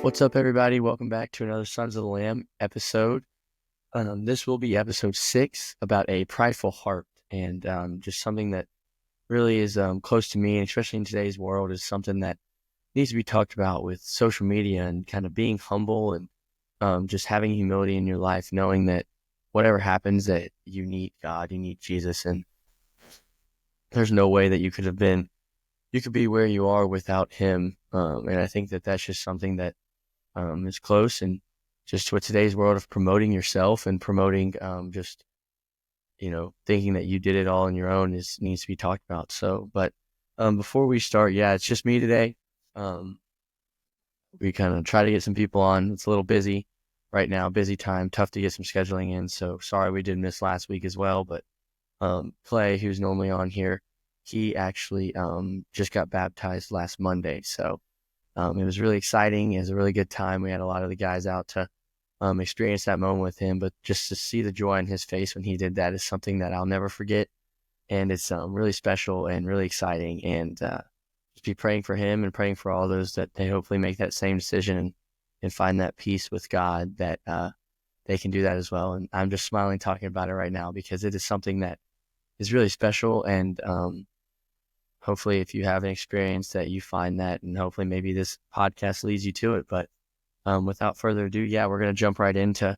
What's up, everybody? Welcome back to another Sons of the Lamb episode. This will be episode 6 about a prideful heart, and just something that really is close to me, and especially in today's world, is something that needs to be talked about with social media and kind of being humble and just having humility in your life, knowing that whatever happens, that you need God, you need Jesus, and there's no way that you could be where you are without Him. And I think that that's just something that is close, and just with today's world of promoting yourself and promoting just thinking that you did it all on your own needs to be talked about. So, but before we start, yeah, it's just me today. Um, we kind of try to get some people on. It's a little busy right now, busy time, tough to get some scheduling in. So sorry we did miss last week as well. But Clay, who's normally on here, he actually just got baptized last Monday. So it was really exciting. It was a really good time. We had a lot of the guys out to experience that moment with him, but just to see the joy on his face when he did that is something that I'll never forget. And it's really special and really exciting. And just be praying for him and praying for all those that they hopefully make that same decision and find that peace with God, that they can do that as well. And I'm just smiling talking about it right now because it is something that is really special. And hopefully if you have an experience that you find that, and hopefully maybe this podcast leads you to it. But without further ado, yeah, we're going to jump right into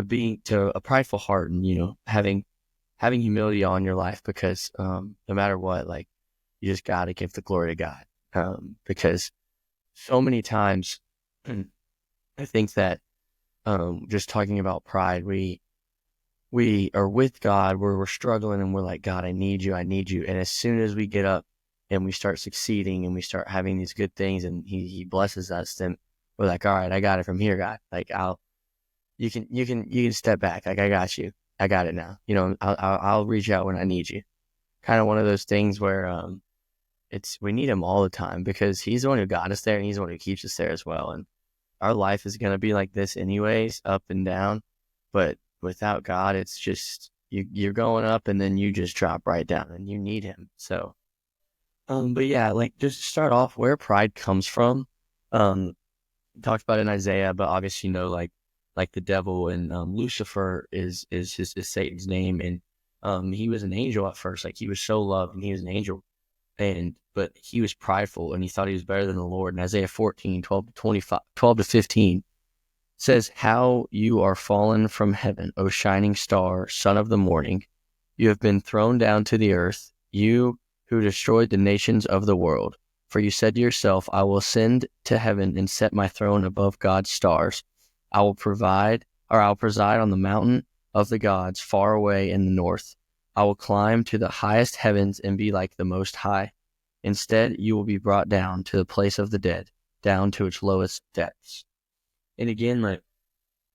being to a prideful heart, and having humility on your life, because no matter what, like, you just got to give the glory to God, because so many times I think that just talking about pride, we are with God where we're struggling and we're like, God, I need you. And as soon as we get up and we start succeeding and we start having these good things and he blesses us, then we're like, all right, I got it from here, God. Like, you can step back. Like, I got you. I got it now. I'll reach out when I need you. Kind of one of those things where, we need him all the time, because he's the one who got us there and he's the one who keeps us there as well. And our life is going to be like this anyways, up and down. But without God, it's just you're going up and then you just drop right down, and you need him. So, but yeah, like, just to start off, where pride comes from. Um, talked about it in Isaiah, but obviously, like the devil, and Lucifer is Satan's name, and he was an angel at first. Like, he was so loved and he was an angel, but he was prideful and he thought he was better than the Lord. And Isaiah 14, 12 to 25, 12 to 15 says, "How you are fallen from heaven, O shining star, son of the morning. You have been thrown down to the earth, you who destroyed the nations of the world. For you said to yourself, I will ascend to heaven and set my throne above God's stars. I'll preside on the mountain of the gods far away in the north. I will climb to the highest heavens and be like the Most High. Instead, you will be brought down to the place of the dead, down to its lowest depths." And again, like,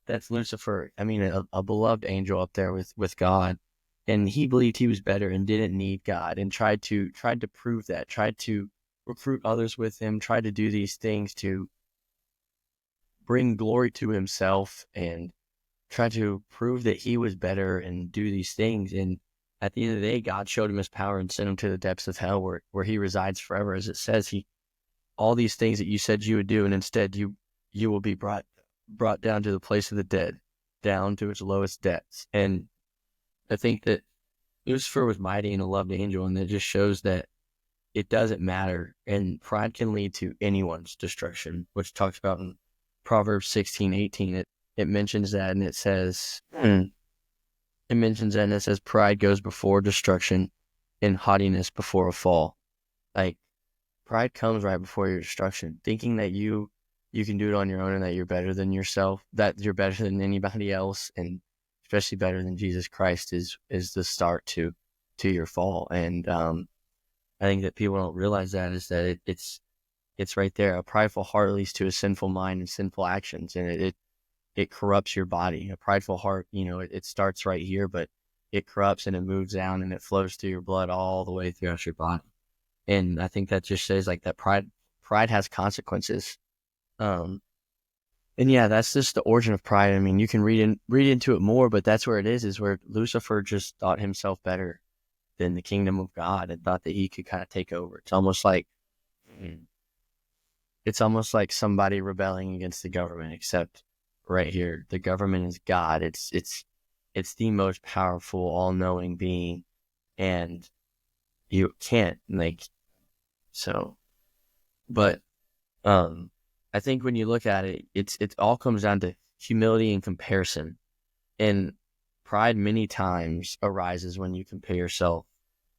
that's Lucifer. I mean, a beloved angel up there with God, and he believed he was better and didn't need God, and tried to prove that, tried to recruit others with him, tried to do these things to bring glory to himself, and try to prove that he was better and do these things. And at the end of the day, God showed him his power and sent him to the depths of hell, where he resides forever. As it says, all these things that you said you would do, and instead you will be brought down to the place of the dead, down to its lowest depths. And I think that Lucifer was mighty and a loved angel, and it just shows that it doesn't matter, and pride can lead to anyone's destruction, which talks about in Proverbs 16:18. It mentions that, and it says, pride goes before destruction, and haughtiness before a fall. Like, pride comes right before your destruction. Thinking that you can do it on your own, and that you're better than yourself, that you're better than anybody else, and especially better than Jesus Christ, is the start to your fall. And I think that people don't realize that, is that it's right there. A prideful heart leads to a sinful mind and sinful actions, and it corrupts your body. A prideful heart, it starts right here, but it corrupts and it moves down and it flows through your blood all the way throughout your body. And I think that just says, like, that pride has consequences. Um, and yeah, that's just the origin of pride. I mean, you can read into it more, but that's where it is where Lucifer just thought himself better than the kingdom of God and thought that he could kind of take over. It's almost like it's almost like somebody rebelling against the government, except right here, the government is God. It's the most powerful, all-knowing being, and you can't like so. But I think when you look at it, it all comes down to humility and comparison. And pride many times arises when you compare yourself,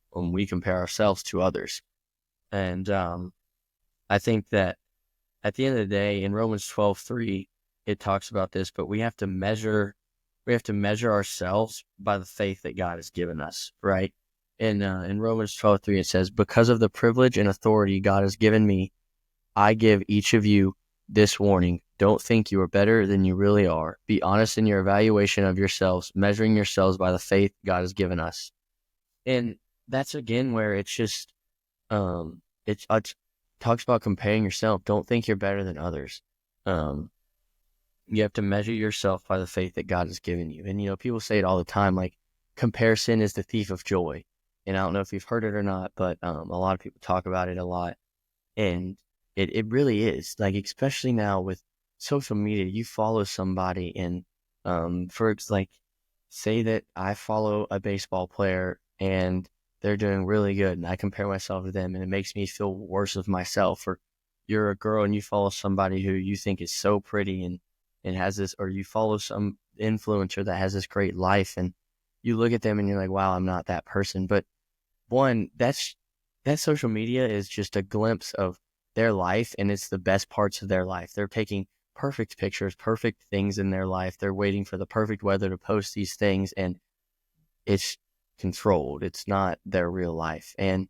when we compare ourselves to others. And I think that at the end of the day, in Romans 12:3, it talks about this, but we have to measure ourselves by the faith that God has given us, right? In Romans 12:3, it says, because of the privilege and authority God has given me, I give each of you this warning. Don't think you are better than you really are. Be honest in your evaluation of yourselves, measuring yourselves by the faith God has given us. And that's again where it's just, it talks about comparing yourself. Don't think you're better than others. Um, you have to measure yourself by the faith that God has given you. And, people say it all the time, like comparison is the thief of joy. And I don't know if you've heard it or not, but a lot of people talk about it a lot. And it really is, like, especially now with social media, you follow somebody and, like, say that I follow a baseball player and they're doing really good and I compare myself to them and it makes me feel worse of myself. Or you're a girl and you follow somebody who you think is so pretty and has this, or you follow some influencer that has this great life and you look at them and you're like, wow, I'm not that person. But one, that social media is just a glimpse of their life, and it's the best parts of their life. They're taking perfect pictures, perfect things in their life. They're waiting for the perfect weather to post these things, and it's controlled. It's not their real life. And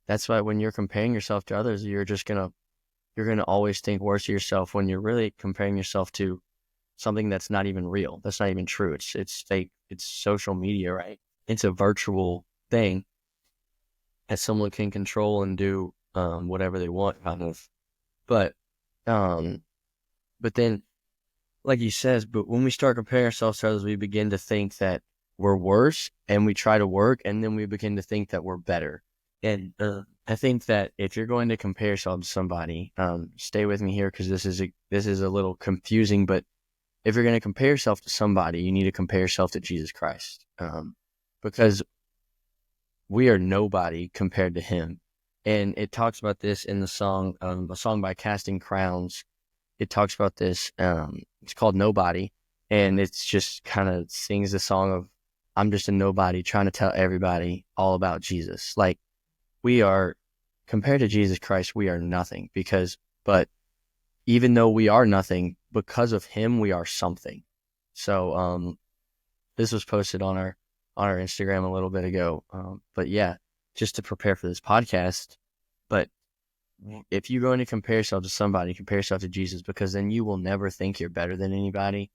that's why when you're comparing yourself to others, you're gonna always think worse of yourself when you're really comparing yourself to something that's not even real. That's not even true. It's fake. It's social media, right? It's a virtual thing that someone can control and do whatever they want, kind of. But um, but then, like he says, but when we start comparing ourselves to others, we begin to think that we're worse, and we try to work, and then we begin to think that we're better. And I think that if you're going to compare yourself to somebody, stay with me here because this is a little confusing. But if you're going to compare yourself to somebody, you need to compare yourself to Jesus Christ, because we are nobody compared to him. And it talks about this in the song, a song by Casting Crowns. It talks about this. It's called Nobody. And it's just kind of sings the song of, I'm just a nobody trying to tell everybody all about Jesus. Like, we are, compared to Jesus Christ, we are nothing but even though we are nothing, because of him, we are something. So, this was posted on our Instagram a little bit ago. But yeah, just to prepare for this podcast. But if you're going to compare yourself to somebody, compare yourself to Jesus, because then you will never think you're better than anybody,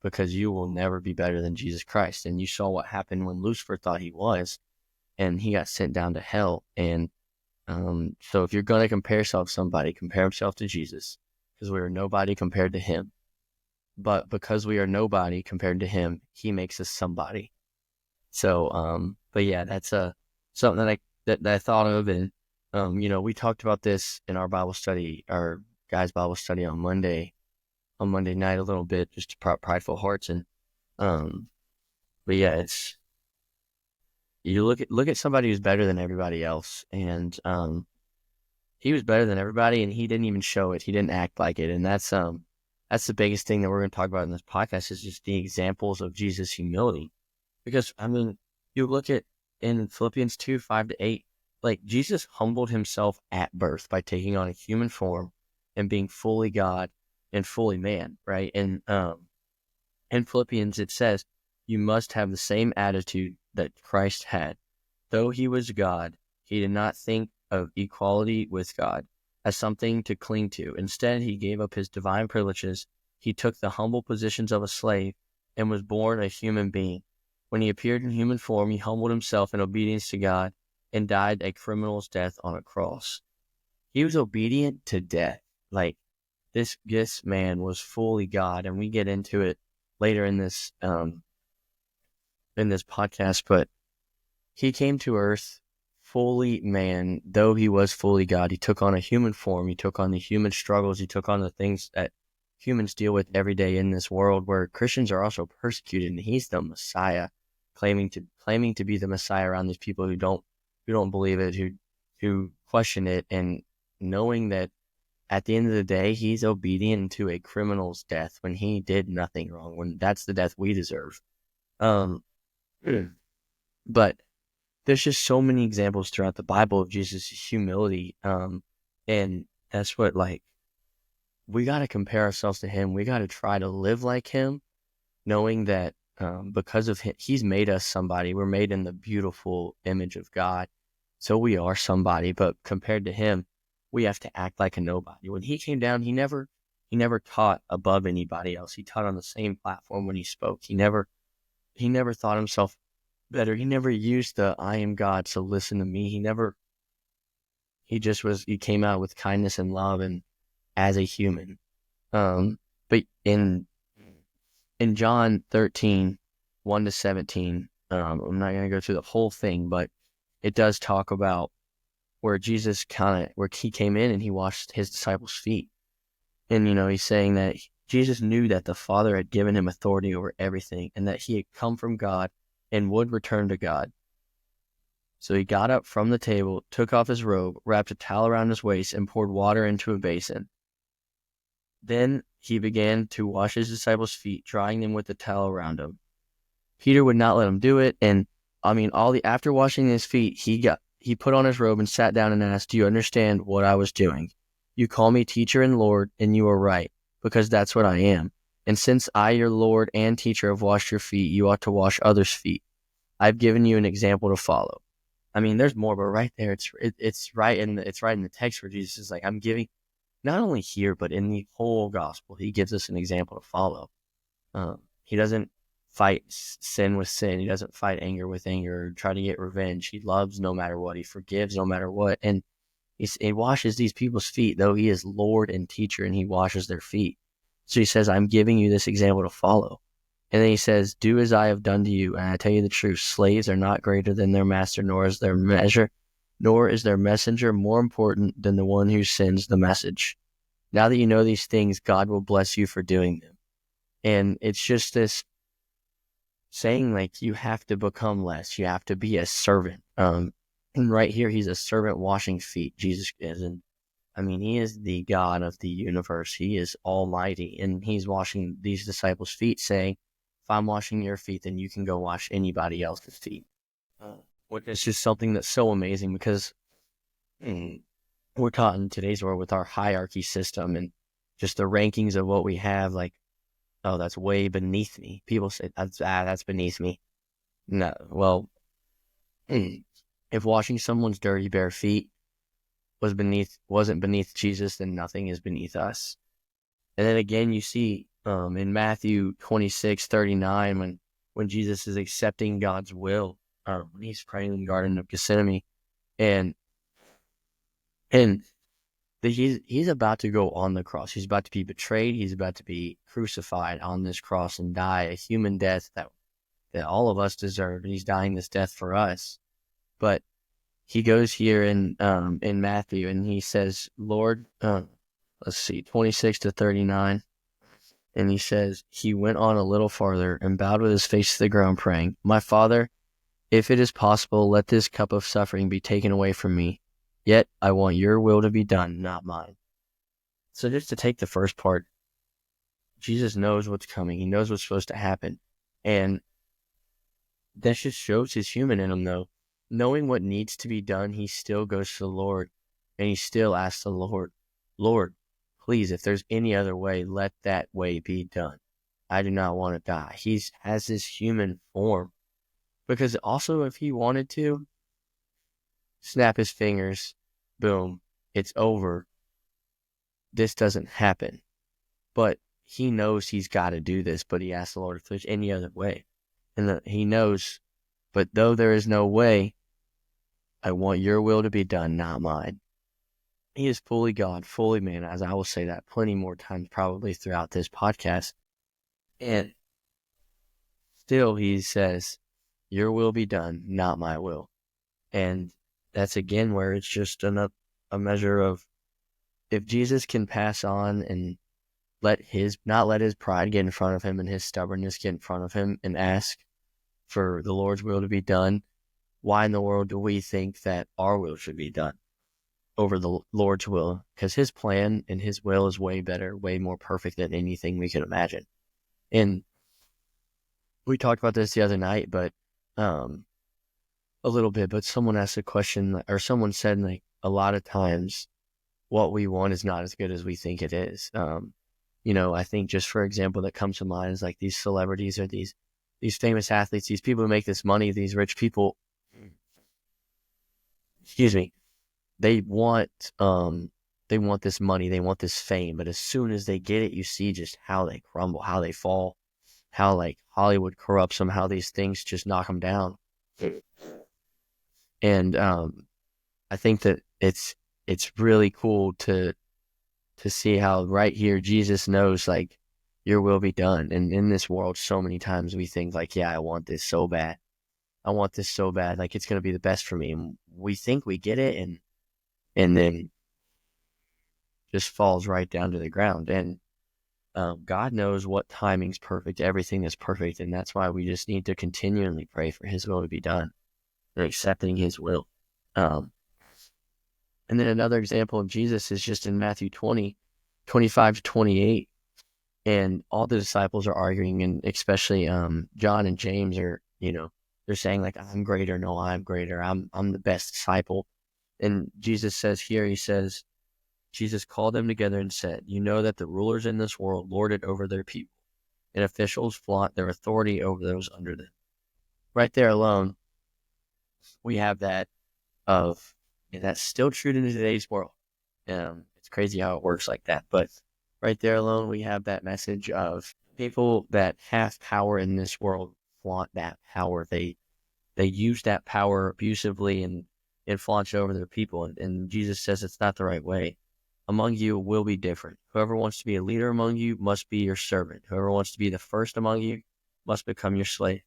because you will never be better than Jesus Christ. And you saw what happened when Lucifer thought he was, and he got sent down to hell. And so if you're going to compare yourself to somebody, compare yourself to Jesus, because we are nobody compared to him. But because we are nobody compared to him, he makes us somebody. So, but yeah, that's something that I thought of, and we talked about this in our Bible study, our guys' Bible study on Monday night a little bit, just to prideful hearts, and um, but yeah, it's you look at somebody who's better than everybody else, and he was better than everybody, and he didn't even show it. He didn't act like it, and that's the biggest thing that we're going to talk about in this podcast is just the examples of Jesus' humility. Because, I mean, you look at in Philippians 2:5-8, like Jesus humbled himself at birth by taking on a human form and being fully God and fully man, right? And in Philippians, it says, you must have the same attitude that Christ had. Though he was God, he did not think of equality with God as something to cling to. Instead, he gave up his divine privileges. He took the humble positions of a slave and was born a human being. When he appeared in human form, he humbled himself in obedience to God and died a criminal's death on a cross. He was obedient to death. Like, this man was fully God, and we get into it later in this podcast, but he came to earth fully man, though he was fully God. He took on a human form. He took on the human struggles. He took on the things that humans deal with every day in this world, where Christians are also persecuted. And he's the Messiah, claiming to be the Messiah around these people who don't believe it, who question it, and knowing that at the end of the day, he's obedient to a criminal's death when he did nothing wrong, when that's the death we deserve. Um, but there's just so many examples throughout the Bible of Jesus' humility. And that's what, like, we got to compare ourselves to him. We got to try to live like him, knowing that because of him, he's made us somebody. We're made in the beautiful image of God. So we are somebody, but compared to him, we have to act like a nobody. When he came down, he never taught above anybody else. He taught on the same platform when he spoke. He never thought himself better. He never used the "I am God, so listen to me." He came out with kindness and love and as a human. But in John 13, 1 to 17, I'm not going to go through the whole thing, but it does talk about where where he came in and he washed his disciples' feet. And, he's saying that Jesus knew that the Father had given him authority over everything and that he had come from God and would return to God. So he got up from the table, took off his robe, wrapped a towel around his waist, and poured water into a basin. Then he began to wash his disciples' feet, drying them with the towel around him. Peter would not let him do it, and after washing his feet, he put on his robe and sat down and asked, "Do you understand what I was doing? You call me teacher and Lord, and you are right, because that's what I am. And since I, your Lord and teacher, have washed your feet, you ought to wash others' feet. I've given you an example to follow." There's more, but right there, it's right in the text where Jesus is like, I'm giving, not only here, but in the whole gospel, he gives us an example to follow. He doesn't fight sin with sin. He doesn't fight anger with anger or try to get revenge. He loves no matter what. He forgives no matter what. And he washes these people's feet, though he is Lord and teacher, and he washes their feet. So he says, I'm giving you this example to follow. And then he says, do as I have done to you. And I tell you the truth, slaves are not greater than their master, nor is their messenger more important than the one who sends the message. Now that you know these things, God will bless you for doing them. And it's just this saying, like, you have to become less. You have to be a servant. And right here, he's a servant washing feet. Jesus is. And he is the God of the universe. He is almighty. And he's washing these disciples' feet, saying, if I'm washing your feet, then you can go wash anybody else's feet. Which is just something that's so amazing, because we're taught in today's world with our hierarchy system and just the rankings of what we have, like, oh, that's way beneath me. People say that's beneath me. No, well, if washing someone's dirty bare feet wasn't beneath Jesus, then nothing is beneath us. And then again, you see in Matthew 26:39, when Jesus is accepting God's will, when he's praying in the Garden of Gethsemane, and he's about to go on the cross. He's about to be betrayed. He's about to be crucified on this cross and die a human death that all of us deserve. And he's dying this death for us. But he goes here in Matthew, and he says, Lord, let's see, 26-39. And he says, he went on a little farther and bowed with his face to the ground, praying, My Father, if it is possible, let this cup of suffering be taken away from me. Yet I want your will to be done, not mine. So just to take the first part, Jesus knows what's coming. He knows what's supposed to happen. And that just shows his human in him, though. Knowing what needs to be done, he still goes to the Lord, and he still asks the Lord, Lord, please, if there's any other way, let that way be done. I do not want to die. He has this human form. Because also, if he wanted to, snap his fingers, boom, it's over. This doesn't happen. But he knows he's got to do this, but he asks the Lord if there's any other way. And he knows, but though there is no way, I want your will to be done, not mine. He is fully God, fully man, as I will say that plenty more times probably throughout this podcast. And still he says, your will be done, not my will. And that's again where it's just a measure of, if Jesus can pass on and not let his pride get in front of him and his stubbornness get in front of him and ask for the Lord's will to be done, why in the world do we think that our will should be done over the Lord's will? Because his plan and his will is way better, way more perfect than anything we can imagine. And we talked about this the other night, but a little bit, but someone asked a question, or someone said, like, a lot of times what we want is not as good as we think it is. I think, just for example, that comes to mind is like these celebrities or these famous athletes, these people who make this money, these rich people, excuse me, they want this money, they want this fame, but as soon as they get it, you see just how they crumble, how they fall, how like Hollywood corrupts them, how these things just knock them down. And I think that it's really cool to see how right here Jesus knows, like, your will be done. And in this world, so many times we think like, yeah, I want this so bad. I want this so bad. Like, it's going to be the best for me. And we think we get it, and then just falls right down to the ground. And God knows what timing's perfect. Everything is perfect. And that's why we just need to continually pray for his will to be done and accepting his will. And then another example of Jesus is just in Matthew 20:25-28. And all the disciples are arguing, and especially John and James are, they're saying like, I'm greater, no, I'm greater, I'm the best disciple. And Jesus says here, Jesus called them together and said, you know that the rulers in this world lord it over their people, and officials flaunt their authority over those under them. Right there alone, we have that of, and that's still true in today's world. It's crazy how it works like that, but right there alone, we have that message of people that have power in this world flaunt that power. They use that power abusively and flaunt it over their people. And Jesus says it's not the right way. Among you will be different. Whoever wants to be a leader among you must be your servant. Whoever wants to be the first among you must become your slave.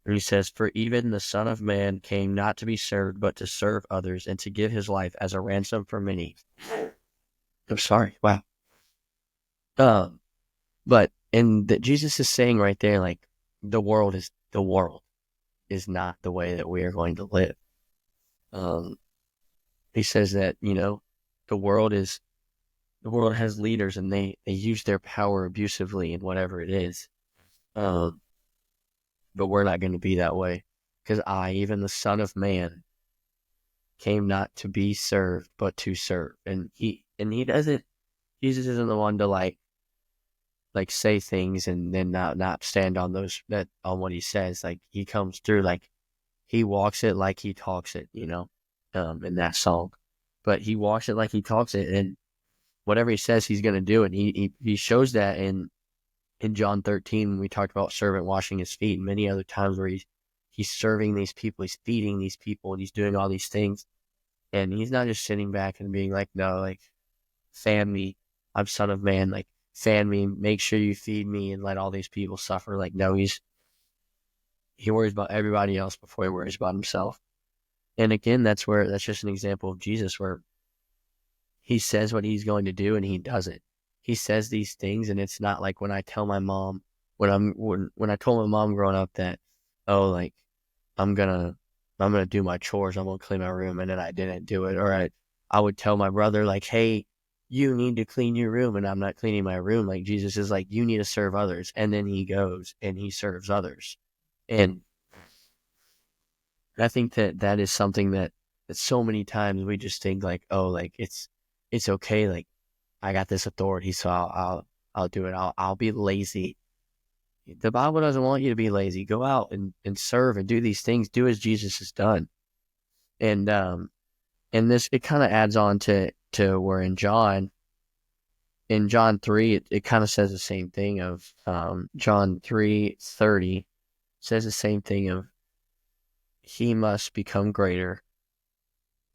And he says, for even the Son of Man came not to be served, but to serve others and to give his life as a ransom for many. I'm sorry. Wow. But and that Jesus is saying right there, like, the world is not the way that we are going to live. He says that, the world has leaders, and they use their power abusively in whatever it is. But we're not going to be that way, because even the Son of Man, came not to be served, but to serve. And he doesn't. Jesus isn't the one to like say things and then not stand on on what he says. Like, he comes through, like, he walks it like he talks it, in that song. But he walks it like he talks it, and whatever he says, he's going to do it. He shows that in John 13, when we talked about servant washing his feet, and many other times where he's serving these people, he's feeding these people, and he's doing all these things. And he's not just sitting back and being like, no, like, fan me, I'm Son of Man, like, fan me, make sure you feed me and let all these people suffer. Like, no, he worries about everybody else before he worries about himself. And again, that's just an example of Jesus, where he says what he's going to do and he does it. He says these things, and it's not like when I tell my mom, when I told my mom growing up that, oh, like, I'm gonna do my chores, I'm gonna clean my room, and then I didn't do it. Or I would tell my brother, like, hey, you need to clean your room, and I'm not cleaning my room. Like, Jesus is like, you need to serve others. And then he goes and he serves others. And I think that is something that so many times we just think like, oh, like, it's okay. Like, I got this authority, so I'll do it. I'll be lazy. The Bible doesn't want you to be lazy. Go out and serve and do these things. Do as Jesus has done. And this, it kind of adds on to where in John 3, it kind of says the same thing of John 3:30 says the same thing of, he must become greater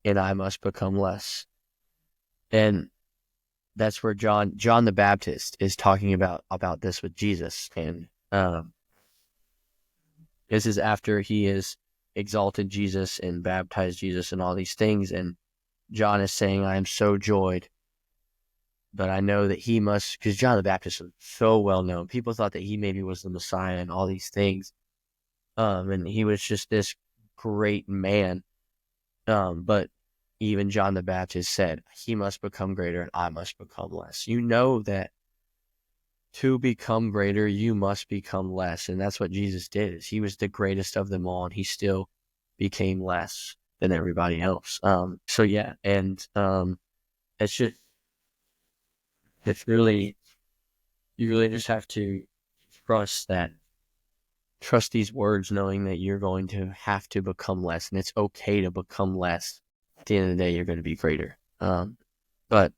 and I must become less. And that's where John the Baptist is talking about this with Jesus. And This is after he has exalted Jesus and baptized Jesus and all these things. And John is saying, I am so joyed, but I know that he must, because John the Baptist was so well known. People thought that he maybe was the Messiah and all these things. And he was just this great man. But even John the Baptist said, he must become greater and I must become less. You know that to become greater, you must become less. And that's what Jesus did. Is he was the greatest of them all, and he still became less than everybody else. So yeah, and it's just, it's really, you really just have to trust that, trust these words, knowing that you're going to have to become less, and it's okay to become less. At the end of the day, you're going to be greater. But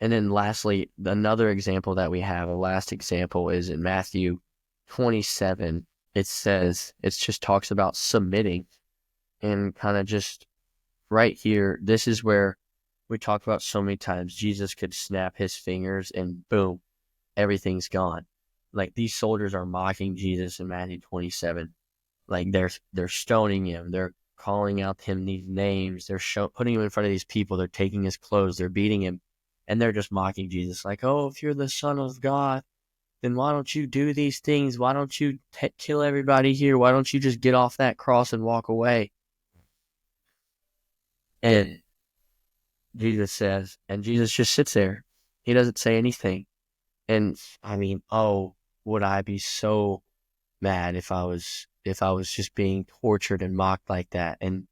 And then lastly, another example that we have, a last example, is in Matthew 27. It says, it just talks about submitting, and kind of just right here, this is where we talk about so many times Jesus could snap his fingers and boom, everything's gone. Like, these soldiers are mocking Jesus in Matthew 27. Like, they're stoning him. They're calling out him these names. They're putting him in front of these people. They're taking his clothes. They're beating him. And they're just mocking Jesus. Like, oh, if you're the Son of God, then why don't you do these things? Why don't you kill everybody here? Why don't you just get off that cross and walk away? And Jesus says, and Jesus just sits there. He doesn't say anything. And I mean, oh, would I be so mad if I was just being tortured and mocked like that? And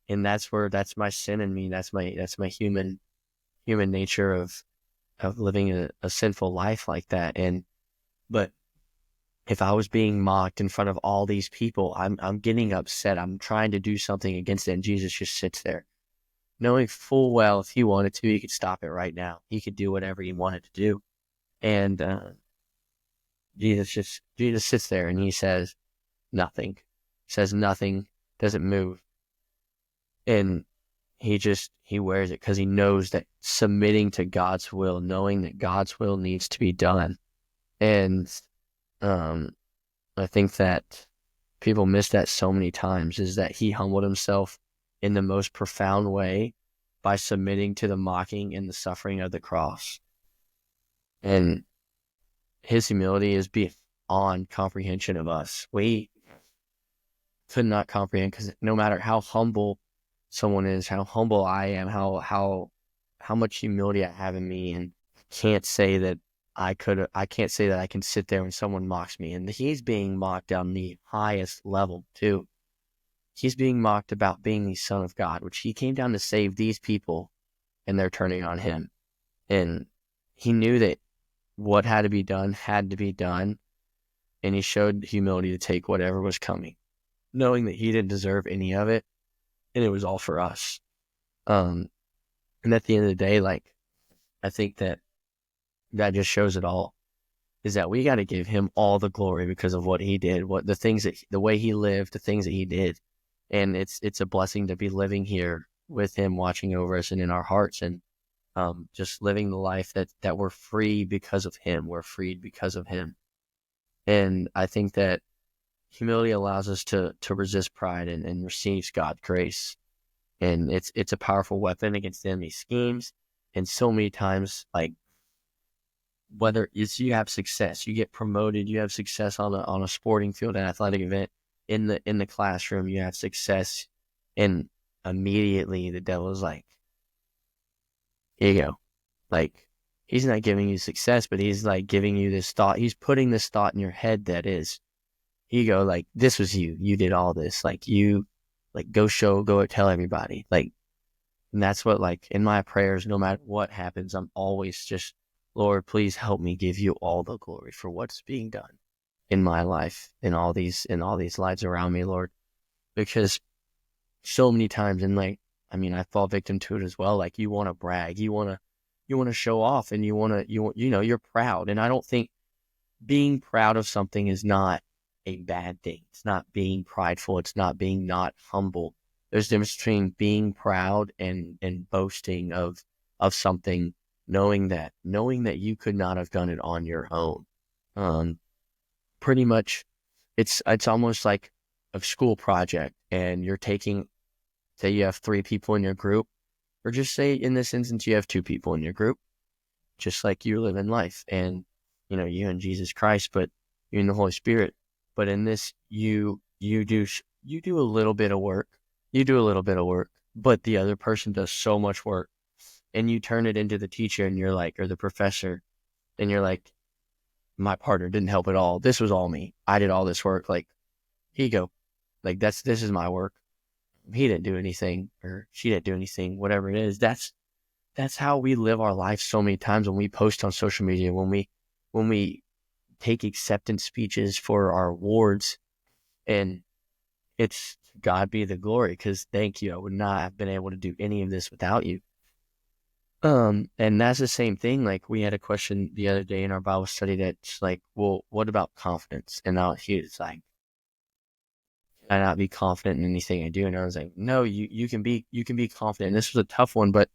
that's my sin in me. That's my human nature of living a sinful life like that. But if I was being mocked in front of all these people, I'm getting upset. I'm trying to do something against it, and Jesus just sits there, knowing full well if he wanted to, he could stop it right now. He could do whatever he wanted to do. And Jesus sits there and he says nothing. Says nothing, doesn't move. And he wears it because he knows that submitting to God's will, knowing that God's will needs to be done. And I think that people miss that so many times, is that he humbled himself in the most profound way by submitting to the mocking and the suffering of the cross. And his humility is beyond comprehension of us. We could not comprehend, because no matter how humble someone is, how humble I am, how much humility I have in me, and can't say that I can't say that I can sit there when someone mocks me. And he's being mocked on the highest level too. He's being mocked about being the Son of God, which he came down to save these people, and they're turning on him. And he knew that what had to be done, and he showed humility to take whatever was coming, knowing that he didn't deserve any of it, and it was all for us. And at the end of the day, like, I think that just shows it all, is that we got to give him all the glory because of what he did, the way he lived, the things that he did. And it's a blessing to be living here with him, watching over us and in our hearts, and just living the life that we're free because of him. We're freed because of him. And I think that humility allows us to resist pride and receives God's grace. And it's a powerful weapon against the enemy's schemes. And so many times, like, whether it's you have success, you get promoted, you have success on a sporting field, an athletic event, in the classroom, you have success, and immediately the devil is like, here you go. Like, he's not giving you success, but he's like giving you this thought. He's putting this thought in your head that is, ego, like, this was you did all this, like, go tell everybody, like. And that's what, like, in my prayers, no matter what happens, I'm always just, Lord, please help me give you all the glory for what's being done in my life, in all these lives around me, Lord. Because so many times, and like, I mean, I fall victim to it as well. Like, you want to brag, you want to show off, and you're proud. And I don't think being proud of something is not a bad thing. It's not being prideful. It's not being not humble. There's a difference between being proud and boasting of something, knowing that you could not have done it on your own. Pretty much it's almost like a school project, and you're taking, say you have 3 people in your group, or just say in this instance you have 2 people in your group, just like you live in life, and you and Jesus Christ, but you and the Holy Spirit. But in this, you do a little bit of work, but the other person does so much work, and you turn it into the teacher, and you're like, or the professor, and you're like, my partner didn't help at all. This was all me. I did all this work. Like, here you go. Like, this is my work. He didn't do anything, or she didn't do anything, whatever it is. That's how we live our life so many times when we post on social media, when we take acceptance speeches for our awards, and it's God be the glory, because thank you. I would not have been able to do any of this without you. And that's the same thing. Like, we had a question the other day in our Bible study that's like, well, what about confidence? And now he's like, can I not be confident in anything I do? And I was like, no, you can be confident. And this was a tough one, but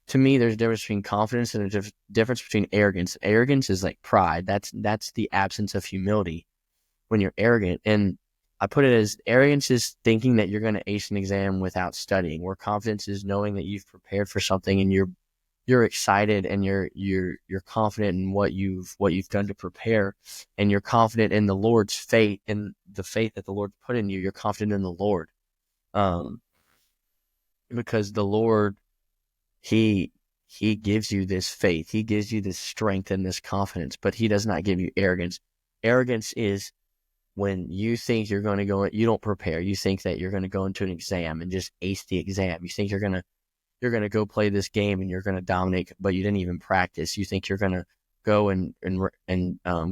to me, there's a difference between confidence and a difference between arrogance. Arrogance is like pride. That's the absence of humility when you're arrogant. And I put it as, arrogance is thinking that you're going to ace an exam without studying, where confidence is knowing that you've prepared for something, and you're excited, and you're confident in what you've done to prepare, and you're confident in the Lord's faith, and the faith that the Lord put in you. You're confident in the Lord, um, because the Lord, he he gives you this faith, he gives you this strength and this confidence, but he does not give you arrogance. Arrogance is when you think you're going to go, you don't prepare. You think that you're going to go into an exam and just ace the exam. You think you're gonna go play this game and you're gonna dominate, but you didn't even practice. You think you're gonna go and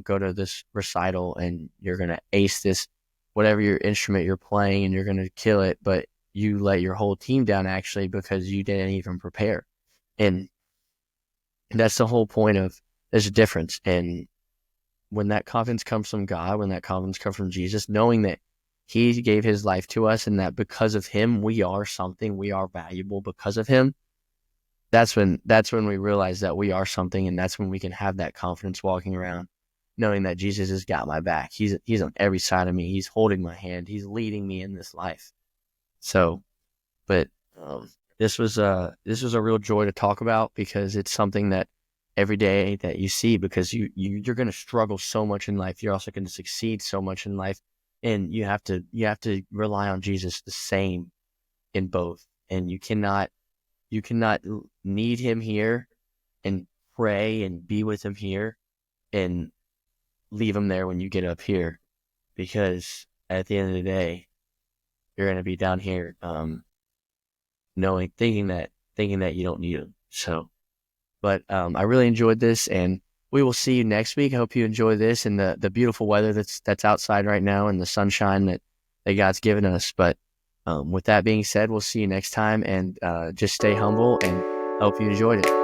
go to this recital and you're gonna ace this, whatever your instrument you're playing, and you're gonna kill it, but you let your whole team down actually because you didn't even prepare. And that's the whole point of, there's a difference. And when that confidence comes from God, when that confidence comes from Jesus, knowing that he gave his life to us, and that because of him we are something, we are valuable because of him, that's when we realize that we are something, and that's when we can have that confidence walking around, knowing that Jesus has got my back. He's on every side of me. He's holding my hand. He's leading me in this life. So, but this was a real joy to talk about, because it's something that every day that you see, because you're going to struggle so much in life. You're also going to succeed so much in life, and you have to rely on Jesus the same in both, and you cannot need him here and pray and be with him here and leave him there when you get up here, because at the end of the day, you're going to be down here, thinking that you don't need him. So, but I really enjoyed this, and we will see you next week. I hope you enjoy this, and the beautiful weather that's outside right now, and the sunshine that God's given us. But with that being said, we'll see you next time, and just stay humble, and hope you enjoyed it.